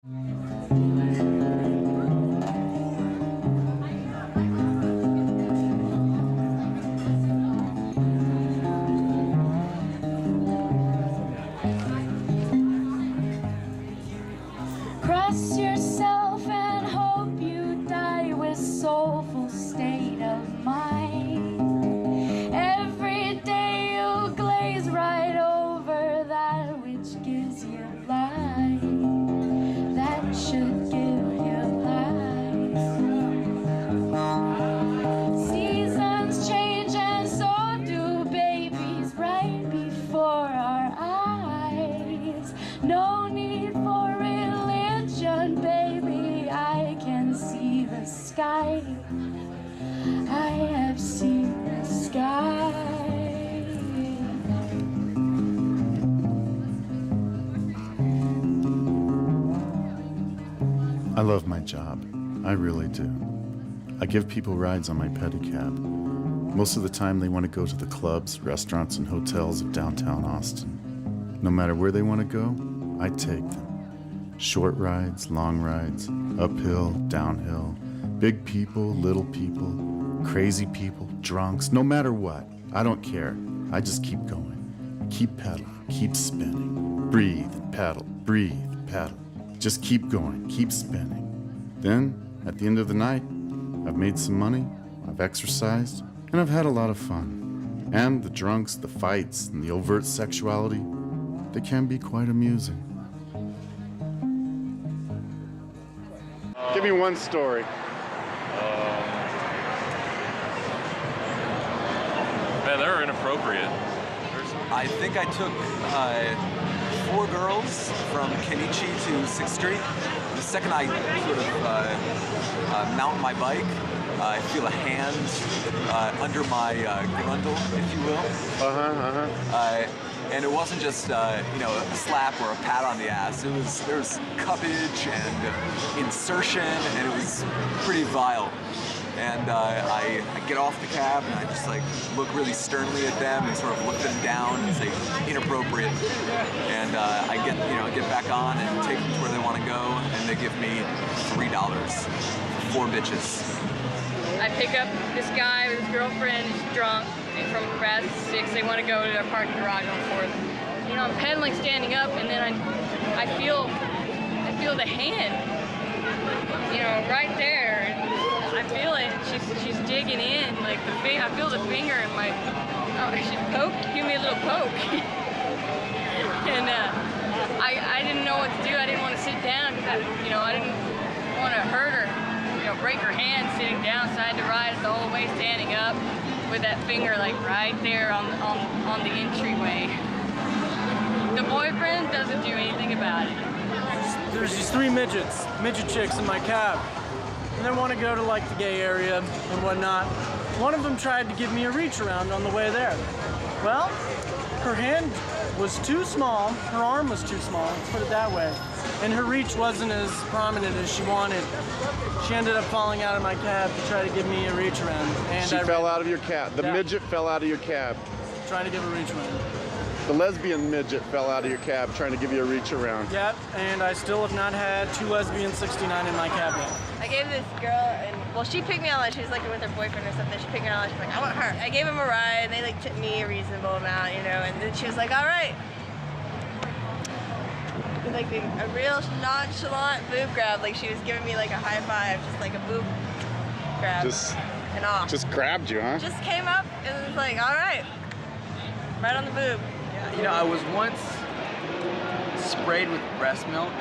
Cross yourself and hope you die with soulful state of mind. Every day you'll glaze right over that which gives you life. That should give you life. Seasons change and so do babies right before our eyes. No need for religion, baby, I can see the sky. I have seen the sky. I love my job. I really do. I give people rides on my pedicab. Most of the time they want to go to the clubs, restaurants, and hotels of downtown Austin. No matter where they want to go, I take them. Short rides, long rides, uphill, downhill, big people, little people, crazy people, drunks, no matter what. I don't care. I just keep going. Keep pedaling, keep spinning. Breathe and pedal, breathe, pedal. Just keep going, keep spinning. Then, at the end of the night, I've made some money, I've exercised, and I've had a lot of fun. And the drunks, the fights, and the overt sexuality, they can be quite amusing. Give me one story. Man, they're inappropriate. I think I took 4 girls from Kenichi to 6th Street. The second I sort of mount my bike, I feel a hand under my grundle, if you will. And it wasn't just a slap or a pat on the ass. There was cuppage and insertion, and it was pretty vile. And I get off the cab and I just like look really sternly at them and sort of look them down and say inappropriate. And I get back on and take them to where they want to go, and they give me $3. 4 bitches. I pick up this guy with his girlfriend, he's drunk, and from Brazos 6, they want to go to their parking garage on 4th. You know, I'm pedaling standing up, and then I feel the hand, right there. I feel it. She's digging in, like I feel the finger in my. Oh, she give me a little poke. And I didn't know what to do. I didn't want to sit down because I didn't want to hurt her. Break her hand sitting down, so I had to ride the whole way standing up with that finger like right there on the entryway. The boyfriend doesn't do anything about it. There's these 3 midget chicks in my cab, and they want to go to like the gay area and whatnot. One of them tried to give me a reach around on the way there. Well, her hand was too small, her arm was too small, let's put it that way, and her reach wasn't as prominent as she wanted. She ended up falling out of my cab to try to give me a reach around. And She fell out of your cab. The midget fell out of your cab. Trying to give a reach around. The lesbian midget fell out of your cab trying to give you a reach around. Yep, and I still have not had 2 lesbian 69 in my cab yet. I gave this girl, and well, she picked me on, like, she was like with her boyfriend or something. She picked me on, she's like, I want her. I gave him a ride, and they like tipped me a reasonable amount, and then she was like, all right. With like a real nonchalant boob grab, like she was giving me like a high five, just like a boob grab. And off. Just grabbed you, huh? Just came up and was like, all right, right on the boob. I was once sprayed with breast milk.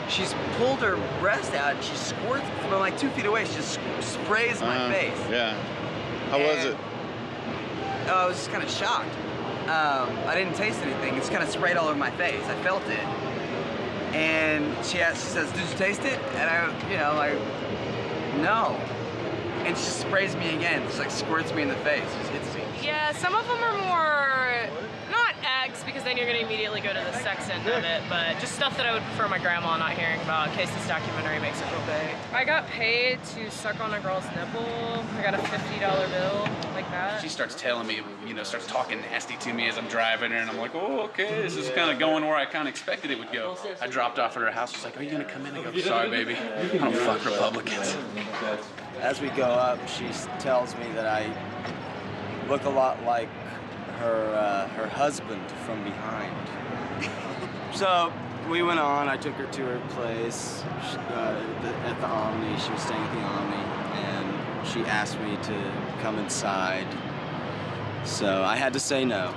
She's pulled her breast out and she squirts from like 2 feet away. She just sprays my face. Yeah. How was it? Oh, I was just kind of shocked. I didn't taste anything. It's kind of sprayed all over my face. I felt it. And she says, did you taste it? And I no. And she sprays me again. Just like squirts me in the face. Just hits me. Yeah, some of them are more, not eggs because they you're going to immediately go to the sex end of it, but just stuff that I would prefer my grandma not hearing about in case this documentary makes it real big. I got paid to suck on a girl's nipple. I got a $50 bill, like that. She starts telling me, you know, starts talking nasty to me as I'm driving her, and I'm like, oh, okay, this is kind of going where I kind of expected it would go. I dropped off at her house. She's like, are you going to come in? I go, sorry, baby. I don't fuck Republicans. As we go up, she tells me that I look a lot like her husband from behind. So we went on. I took her to her place at the Omni. She was staying at the Omni, and she asked me to come inside. So I had to say no.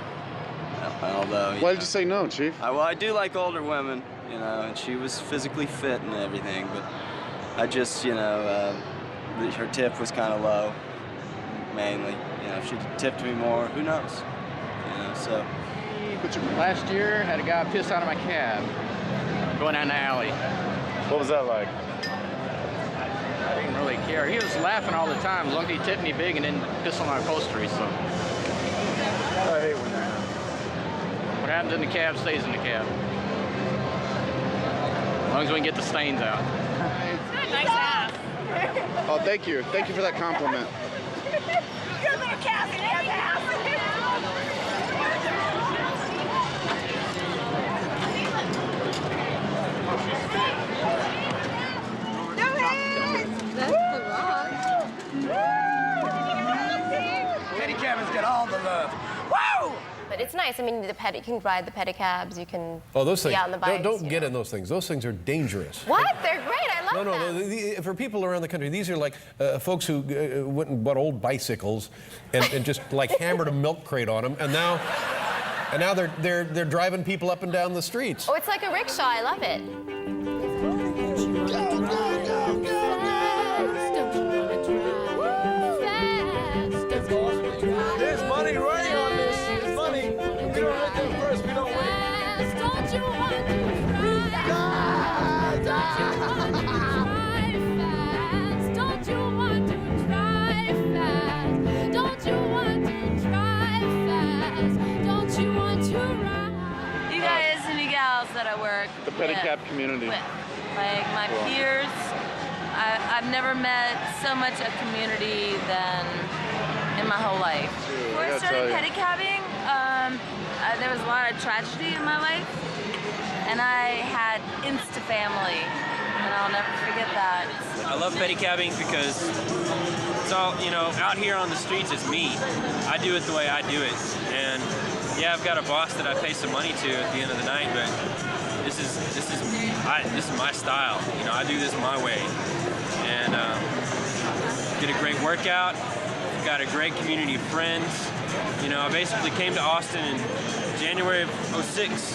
Although, why did you say no, Chief? Well, I do like older women, you know, and she was physically fit and everything, but I just, you know, her tip was kind of low, mainly. You know, if she tipped me more, who knows? You know, so. Last year, had a guy piss out of my cab going down the alley. What was that like? I didn't really care. He was laughing all the time as long as he tipped me big and didn't piss on my upholstery, so. I hate when that happens. What happens in the cab stays in the cab. As long as we can get the stains out. Nice ass. Oh, thank you. Thank you for that compliment. Your little Cassie has ass. Pedicabs get all the love. Woo! But it's nice. I mean, you can ride the pedicabs. You can those be things. out on the bikes. Don't get in those things. Those things are dangerous. What? They're great. I love them. No. For people around the country, these are like folks who went and bought old bicycles and just like hammered a milk crate on them, and now they're driving people up and down the streets. Oh, it's like a rickshaw. I love it. There's money riding on this. There's money. We don't let them first. We don't win. Don't you want to drive? Don't you want to drive fast? Don't you want to drive fast? Don't you want to ride? You guys and you gals that I work The pedicab community. with, like my peers, I've never met so much a community than in my whole life. Before I started pedicabbing, there was a lot of tragedy in my life, and I had Insta family, and I'll never forget that. I love pedicabbing because it's all, you know, out here on the streets, it's me. I do it the way I do it, and yeah, I've got a boss that I pay some money to at the end of the night, but this is my style. You know, I do this my way, and get a great workout. Got a great community of friends. You know, I basically came to Austin in January of '06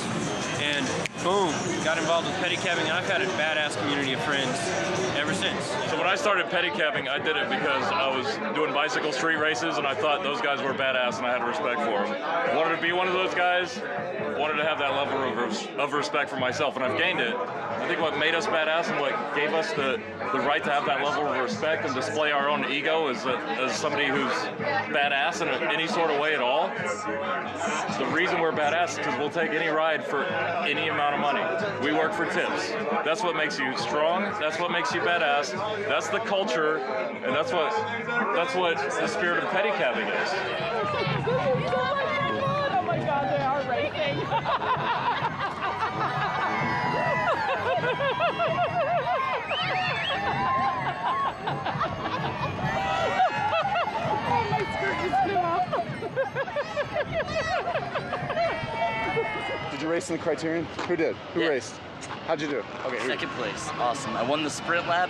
and boom, got involved with pedicabbing, and I've had a badass community of friends ever since. So when I started pedicabbing, I did it because I was doing bicycle street races and I thought those guys were badass and I had respect for them. I wanted to be one of those guys, wanted to have that level of respect for myself, and I've gained it. I think what made us badass and what gave us the right to have that level of respect and display our own ego as somebody who's badass in any sort of way at all. The reason we're badass is because we'll take any ride for any amount of money. We work for tips. That's what makes you strong. That's what makes you badass. That's the culture, and that's what the spirit of pedicabbing is. Oh my God, they are racing. Oh, my skirt just flew off. Did you race in the Criterion? Who did? Who raced? How'd you do? Okay. Second place. Awesome. I won the sprint lap,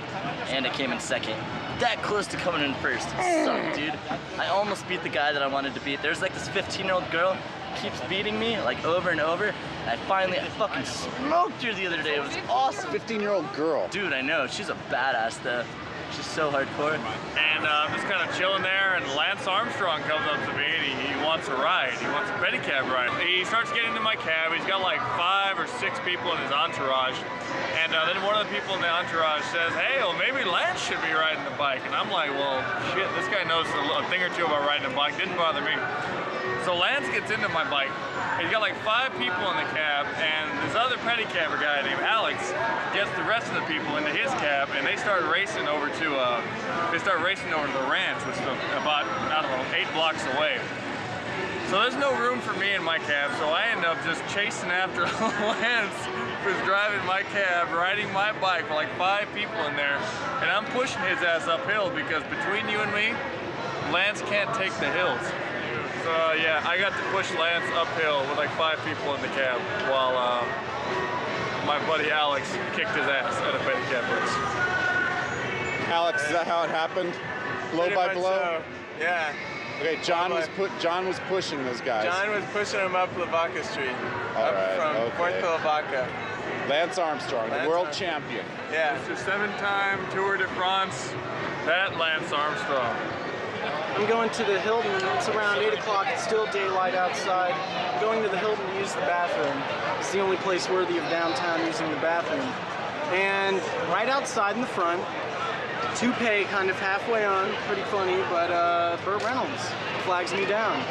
and I came in second. That close to coming in first. It sucked, dude. I almost beat the guy that I wanted to beat. There's like this 15-year-old girl keeps beating me like over and over. I fucking smoked her the other day. It was awesome. 15-year-old girl. Dude, I know. She's a badass though. She's so hardcore. And I'm just kind of chilling there, and Lance Armstrong comes up to me, and he wants a ride. He wants a pedicab ride. He starts getting into my cab. He's got like 5 or 6 people in his entourage. And then one of the people in the entourage says, hey, well, maybe Lance should be riding the bike. And I'm like, well, shit, this guy knows a thing or two about riding a bike. Didn't bother me. So Lance gets into my bike. He's got like 5 people in the cab, and this other pedicabber guy named Alex gets the rest of the people into his cab, and they start racing over to the ranch, which is about, I don't know, 8 blocks away. So there's no room for me in my cab, so I end up just chasing after Lance, who's driving my cab, riding my bike with like 5 people in there, and I'm pushing his ass uphill because between you and me, Lance can't take the hills. So yeah, I got to push Lance uphill with like 5 people in the cab while my buddy Alex kicked his ass at a pedicab race. Alex, is that how it happened? Blow by blow? So. Yeah. Okay, John was pushing those guys. John was pushing them up Lavaca Street. From Puerto Lavaca. Lance Armstrong, the world champion. Yeah. It's a 7-time Tour de France. That Lance Armstrong. I'm going to the Hilton. It's around 8 o'clock. It's still daylight outside. I'm going to the Hilton to use the bathroom. It's the only place worthy of downtown using the bathroom. And right outside in the front, toupee kind of halfway on, pretty funny, but Burt Reynolds flags me down.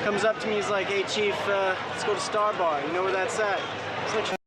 Comes up to me, he's like, "Hey Chief, let's go to Star Bar. You know where that's at?" It's like,